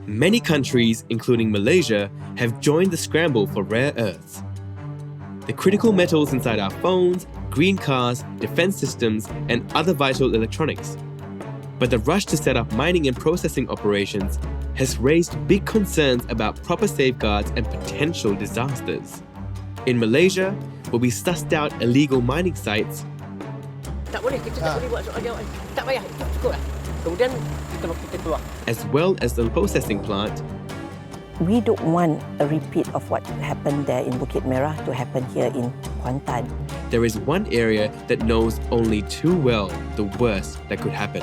Many countries, including Malaysia, have joined the scramble for rare earths. The critical metals inside our phones, green cars, defense systems, and other vital electronics. But the rush to set up mining and processing operations has raised big concerns about proper safeguards and potential disasters. In Malaysia, where we sussed out illegal mining sites, tak boleh, kita tak boleh buat soal dia. Tak payah, cukup lah. Kemudian kita keluar. as well as the processing plant, We don't want a repeat of what happened there in Bukit Merah to happen here in Kuantan. there is one area that knows only too well the worst that could happen.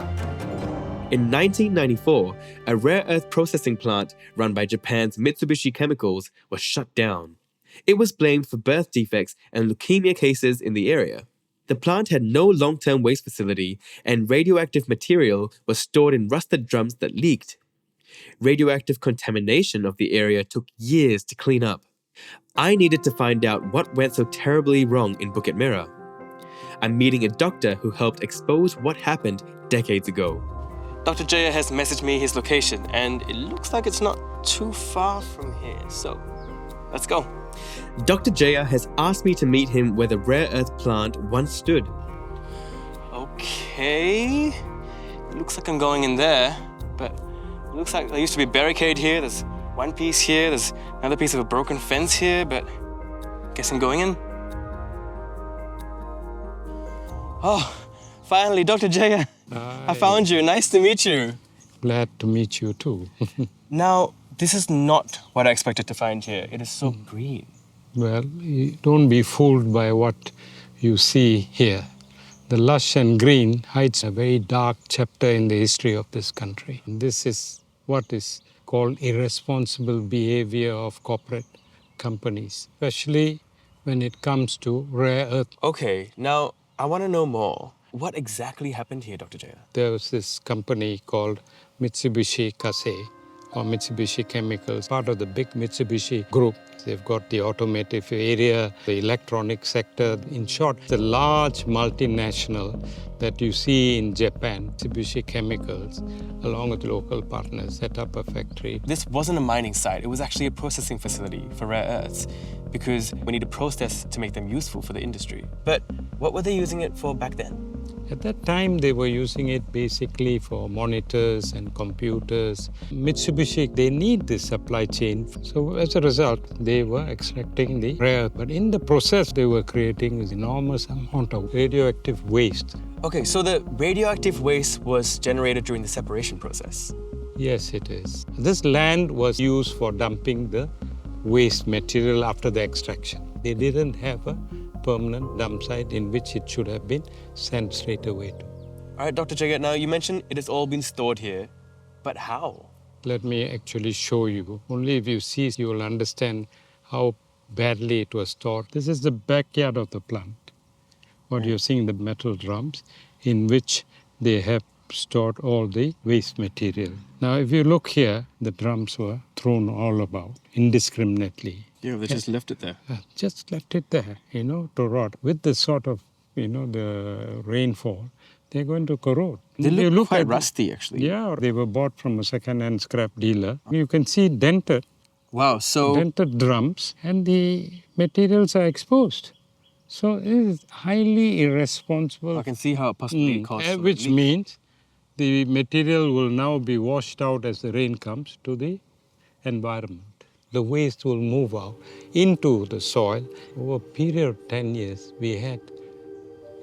In 1994, a rare earth processing plant run by Japan's Mitsubishi Chemicals was shut down. It was blamed for birth defects and leukemia cases in the area. The plant had no long-term waste facility, and radioactive material was stored in rusted drums that leaked. Radioactive contamination of the area took years to clean up. I needed to find out what went so terribly wrong in Bukit Merah. I'm meeting a doctor who helped expose what happened decades ago. Dr. Jaya has messaged me his location, and it looks like it's not too far from here, so let's go. Dr. Jaya has asked me to meet him where the rare earth plant once stood. Okay, it looks like I'm going in there, but it looks like there used to be a barricade here. There's one piece here, there's another piece of a broken fence here, but I guess I'm going in. Oh, finally, Dr. Jaya. I found you. Nice to meet you. Glad to meet you too. Now, this is not what I expected to find here. It is so green. Well, don't be fooled by what you see here. The lush and green hides a very dark chapter in the history of this country. This is what is called irresponsible behavior of corporate companies, especially when it comes to rare earth. Okay, now I want to know more. What exactly happened here, Dr. Jaya? There was this company called Mitsubishi or Mitsubishi Chemicals, part of the big Mitsubishi group. They've got the automotive area, the electronic sector. In short, the large multinational that you see in Japan, Mitsubishi Chemicals, along with local partners, set up a factory. This wasn't a mining site. It was actually a processing facility for rare earths because we need to process to make them useful for the industry. But what were they using it for back then? At that time, they were using it basically for monitors and computers. Mitsubishi, they need this supply chain. So as a result, they were extracting the rare earth. But in the process, they were creating an enormous amount of radioactive waste. Okay, so the radioactive waste was generated during the separation process. Yes, it is. This land was used for dumping the waste material after the extraction. They didn't have a permanent dump site in which it should have been sent straight away to. All right, Dr. Jagat, now you mentioned it has all been stored here, but how? Let me actually show you. Only if you see, you will understand how badly it was stored. This is the backyard of the plant. What you're seeing, the metal drums in which they have stored all the waste material. Now, if you look here, the drums were thrown all about indiscriminately. Yeah, they just left it there. Just left it there, to rot. With the sort of, the rainfall, they're going to corrode. They look quite rusty, actually. Yeah, they were bought from a second-hand scrap dealer. You can see dented drums, and the materials are exposed. So it is highly irresponsible. I can see how it possibly caused which means the material will now be washed out as the rain comes to the environment. The waste will move out into the soil. Over a period of 10 years, we had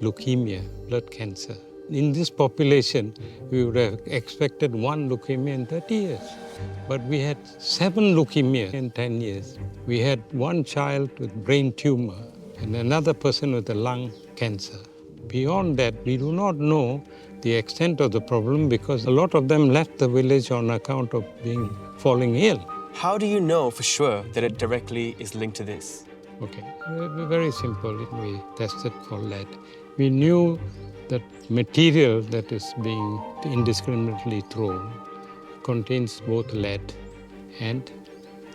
leukemia, blood cancer. In this population, we would have expected one leukemia in 30 years. But we had 7 leukemia in 10 years. We had one child with brain tumor and another person with a lung cancer. Beyond that, we do not know the extent of the problem because a lot of them left the village on account of falling ill. How do you know for sure that it directly is linked to this? Okay, very simple. We tested for lead. We knew that material that is being indiscriminately thrown contains both lead and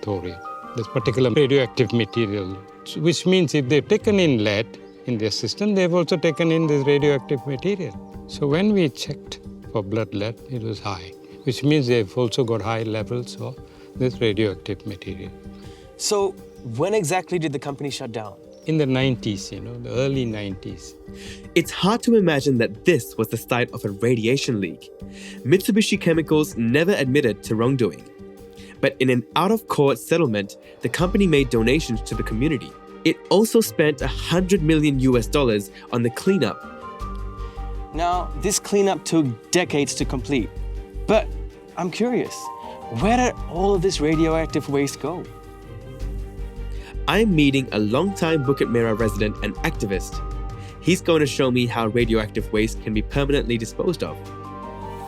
thorium. This particular radioactive material, which means if they've taken in lead in their system, they've also taken in this radioactive material. So when we checked for blood lead, it was high. which means they've also got high levels of this radioactive material. So, when exactly did the company shut down? In the 90s, the early 90s. It's hard to imagine that this was the start of a radiation leak. Mitsubishi Chemicals never admitted to wrongdoing. But in an out-of-court settlement, the company made donations to the community. It also spent $100 million on the cleanup. Now, this cleanup took decades to complete. But I'm curious, where did all of this radioactive waste go? I'm meeting a longtime Bukit Merah resident and activist. He's going to show me how radioactive waste can be permanently disposed of.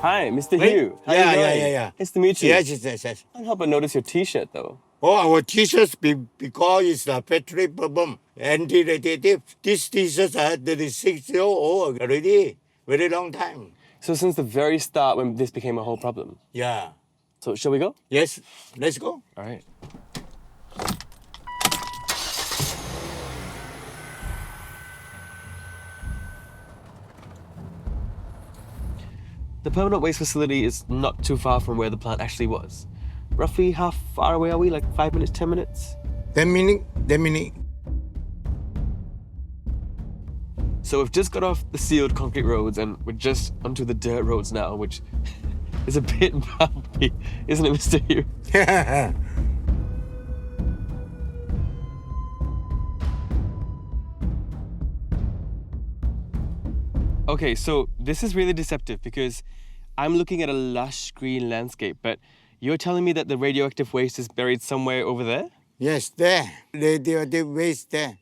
Hi, Mr. Hugh. How you doing? Yeah. Nice to meet you. Yes. I can't help but notice your T-shirt, though. Oh, our t-shirts, because it's a factory problem, anti-radiative. This t-shirts are 36 years old already, very long time. So since the very start when this became a whole problem. Yeah. So shall we go? Yes, let's go. All right. The permanent waste facility is not too far from where the plant actually was. Roughly how far away are we? Like 5 minutes, 10 minutes? 10 minutes. So we've just got off the sealed concrete roads and we're just onto the dirt roads now, which is a bit bumpy, isn't it, Mr. Hugh? Okay, so this is really deceptive because I'm looking at a lush green landscape, but you're telling me that the radioactive waste is buried somewhere over there? Yes, there. Radioactive waste there.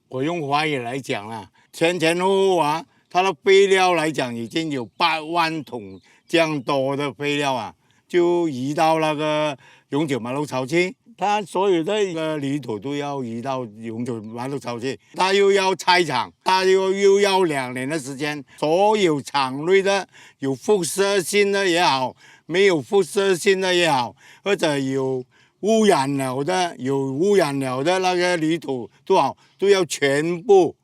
我用华语来讲啦，前后啊，它的废料来讲已经有8万桶这样多的废料啊，就移到那个永久马路槽去。它所有的泥土都要移到永久马路槽去，它又要拆厂，它又要2年的时间。所有厂内的有辐射性的也好，没有辐射性的也好，或者有污染了的那个泥土都好，都要全部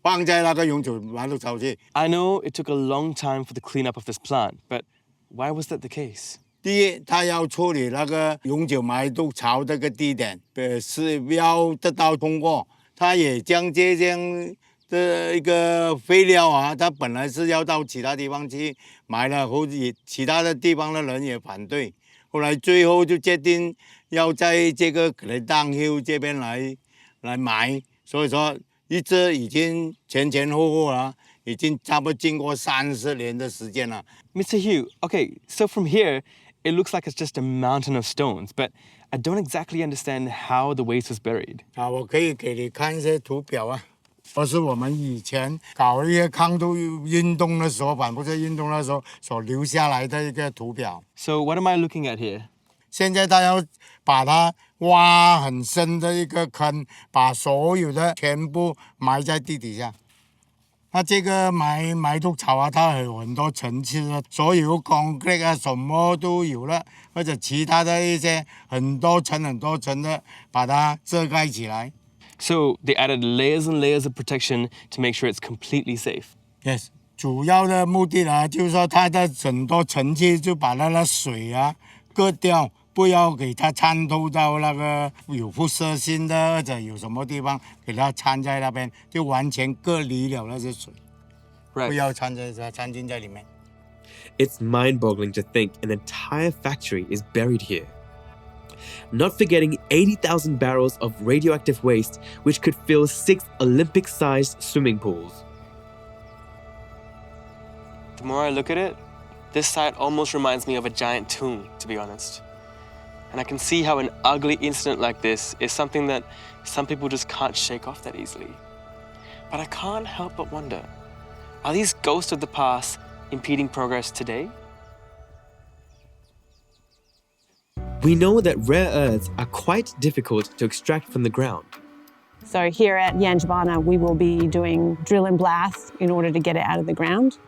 放在那个永久马路槽去。I know it took a long time for the cleanup of this plant, but why was that the case? 第一，他要处理那个永久埋毒槽这个地点，是要得到通过。他也将这样的一个废料啊，他本来是要到其他地方去埋了，或者其他的地方的人也反对。后来最后就决定要在这个Radioactive这边来埋，所以说一直已经前后啊，已经差不多经过30年的时间了。Mr. Hugh, okay, so from here, it looks like it's just a mountain of stones, but I don't exactly understand how the waste was buried. 啊，我可以给你看一些图表啊。这是我们以前搞一些抗毒运动的时候，反辐射运动的时候所留下来的一个图表。So what am I looking at here? 现在他要把它挖很深的一个坑，把所有的全部埋在地底下。那这个埋毒槽啊，它有很多层次的，所有concrete啊，什么都有了，或者其他的一些很多层的，把它遮盖起来。So they added layers and layers of protection to make sure it's completely safe. Yes， 主要的目的呢，就是说它的很多层次就把那个水啊割掉，不要给它掺透到那个有辐射性的或者有什么地方给它掺在那边，就完全隔离了那些水， Right. 不要掺进在里面。 It's mind-boggling to think an entire factory is buried here. Not forgetting 80,000 barrels of radioactive waste, which could fill 6 Olympic-sized swimming pools. The more I look at it, this site almost reminds me of a giant tomb, to be honest. And I can see how an ugly incident like this is something that some people just can't shake off that easily. But I can't help but wonder, are these ghosts of the past impeding progress today? We know that rare earths are quite difficult to extract from the ground. So here at Yanjibana, we will be doing drill and blast in order to get it out of the ground.